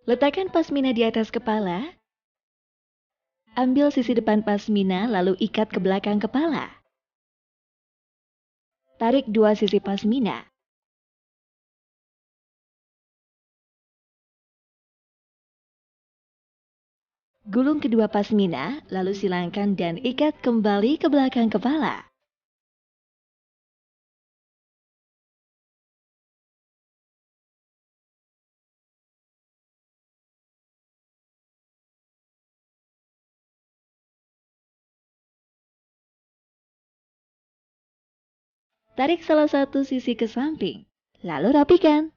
Letakkan pasmina di atas kepala. Ambil sisi depan pasmina lalu ikat ke belakang kepala. Tarik dua sisi pasmina. Gulung kedua pasmina, lalu silangkan dan ikat kembali ke belakang kepala. Tarik salah satu sisi ke samping, lalu rapikan.